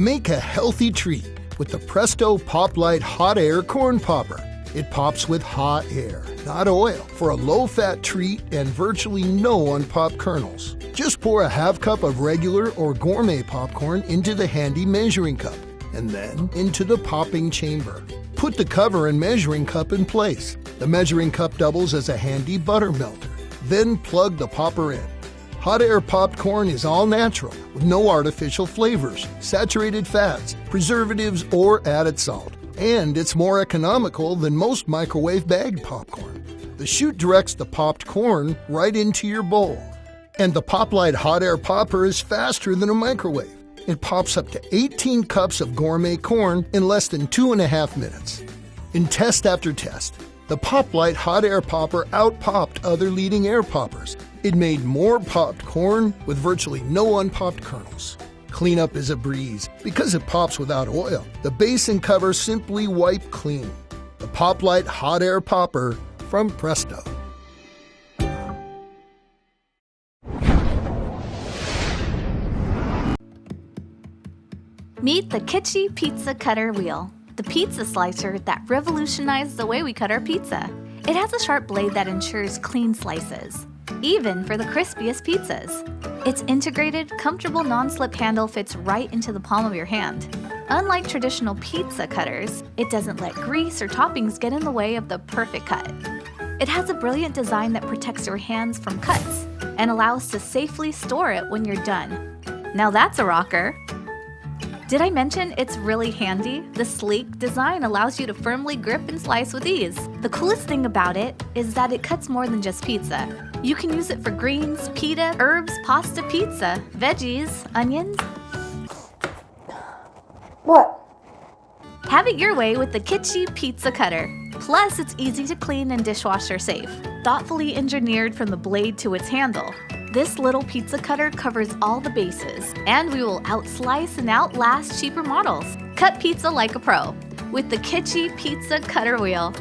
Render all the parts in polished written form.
Make a healthy treat with the Presto Pop Light Hot Air Corn Popper. It pops with hot air, not oil, for a low-fat treat and virtually no unpopped kernels. Just pour a half cup of regular or gourmet popcorn into the handy measuring cup, and then into the popping chamber. Put the cover and measuring cup in place. The measuring cup doubles as a handy butter melter. Then plug the popper in. Hot air popped corn is all natural, with no artificial flavors, saturated fats, preservatives, or added salt. And it's more economical than most microwave bagged popcorn. The chute directs the popped corn right into your bowl. And the Pop Light Hot Air Popper is faster than a microwave. It pops up to 18 cups of gourmet corn in less than 2.5 minutes. In test after test, the Pop Light Hot Air Popper out-popped other leading air poppers. It made more popped corn with virtually no unpopped kernels. Cleanup is a breeze because it pops without oil. The base and cover simply wipe clean. The Pop Light Hot Air Popper from Presto. Meet the Kitschy Pizza Cutter Wheel, the pizza slicer that revolutionized the way we cut our pizza. It has a sharp blade that ensures clean slices, even for the crispiest pizzas. Its integrated, comfortable non-slip handle fits right into the palm of your hand. Unlike traditional pizza cutters, it doesn't let grease or toppings get in the way of the perfect cut. It has a brilliant design that protects your hands from cuts and allows to safely store it when you're done. Now that's a rocker! Did I mention it's really handy? The sleek design allows you to firmly grip and slice with ease. The coolest thing about it is that it cuts more than just pizza. You can use it for greens, pita, herbs, pasta, pizza, veggies, onions. What? Have it your way with the Kitschy Pizza Cutter. Plus, it's easy to clean and dishwasher safe. Thoughtfully engineered from the blade to its handle, this little pizza cutter covers all the bases, and we will outslice and outlast cheaper models. Cut pizza like a pro with the Kitschy Pizza Cutter Wheel.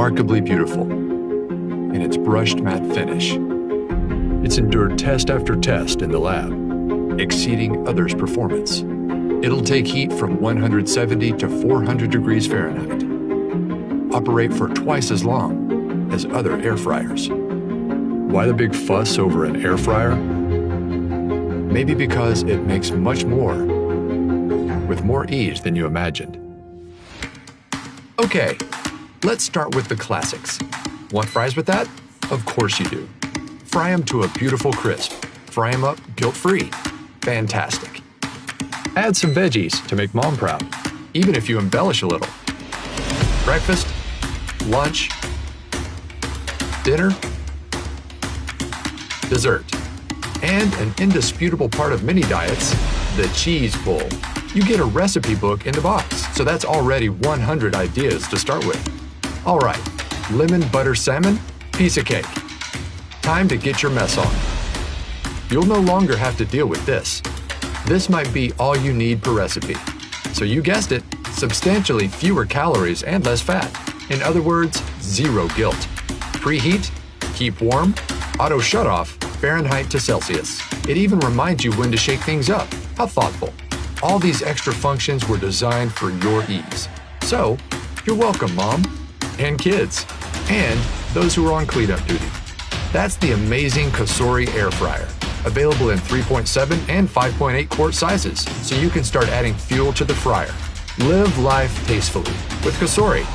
remarkably beautiful in its brushed matte finish. It's endured test after test in the lab, exceeding others' performance. It'll take heat from 170 to 400 degrees Fahrenheit, operate for twice as long as other air fryers. Why the big fuss over an air fryer? Maybe because it makes much more with more ease than you imagined. Okay, let's start with the classics. Want fries with that? Of course you do. Fry them to a beautiful crisp. Fry them up guilt-free. Fantastic. Add some veggies to make mom proud, even if you embellish a little. Breakfast, lunch, dinner, dessert. And an indisputable part of mini diets, the cheese bowl. You get a recipe book in the box, so that's already 100 ideas to start with. All right, lemon butter salmon, piece of cake. Time to get your mess on. You'll no longer have to deal with this. This might be all you need per recipe. So you guessed it, substantially fewer calories and less fat. In other words, zero guilt. Preheat, keep warm, auto shut-off, Fahrenheit to Celsius. It even reminds you when to shake things up. How thoughtful. All these extra functions were designed for your ease. So, you're welcome, Mom, and kids, and those who are on cleanup duty. That's the amazing Cosori air fryer, available in 3.7 and 5.8 quart sizes, so you can start adding fuel to the fryer. Live life tastefully with Cosori.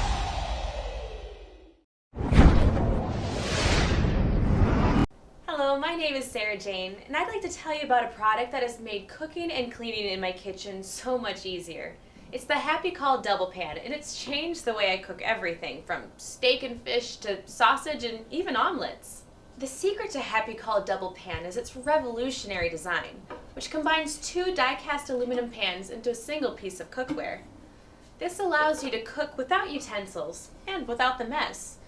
Hello, my name is Sarah Jane, and I'd like to tell you about a product that has made cooking and cleaning in my kitchen so much easier. It's the Happy Call Double Pan, and it's changed the way I cook everything from steak and fish to sausage and even omelets. The secret to Happy Call Double Pan is its revolutionary design, which combines two die-cast aluminum pans into a single piece of cookware. This allows you to cook without utensils and without the mess.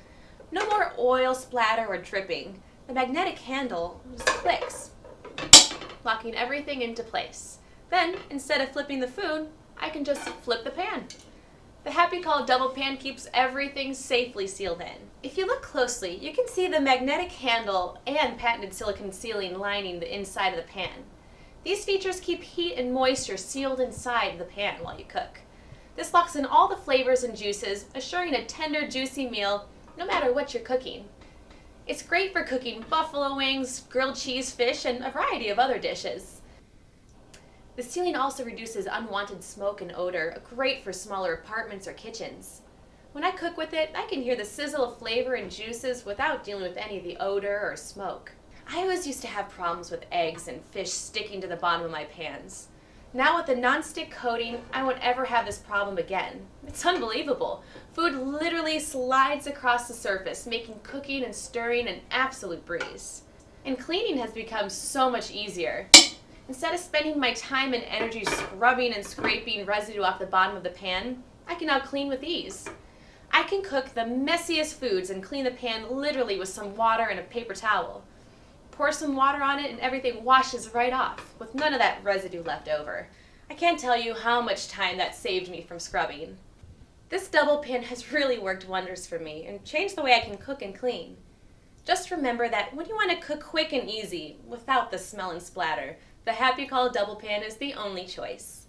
No more oil splatter or dripping. The magnetic handle just clicks, locking everything into place. Then, instead of flipping the food, I can just flip the pan. The Happy Call Double Pan keeps everything safely sealed in. If you look closely, you can see the magnetic handle and patented silicone sealing lining the inside of the pan. These features keep heat and moisture sealed inside the pan while you cook. This locks in all the flavors and juices, assuring a tender, juicy meal no matter what you're cooking. It's great for cooking buffalo wings, grilled cheese, fish, and a variety of other dishes. The sealing also reduces unwanted smoke and odor, great for smaller apartments or kitchens. When I cook with it, I can hear the sizzle of flavor and juices without dealing with any of the odor or smoke. I always used to have problems with eggs and fish sticking to the bottom of my pans. Now with the non-stick coating, I won't ever have this problem again. It's unbelievable. Food literally slides across the surface, making cooking and stirring an absolute breeze. And cleaning has become so much easier. Instead of spending my time and energy scrubbing and scraping residue off the bottom of the pan, I can now clean with ease. I can cook the messiest foods and clean the pan literally with some water and a paper towel. Pour some water on it and everything washes right off, with none of that residue left over. I can't tell you how much time that saved me from scrubbing. This double pan has really worked wonders for me and changed the way I can cook and clean. Just remember that when you want to cook quick and easy, without the smell and splatter, the Happy Call Double Pan is the only choice.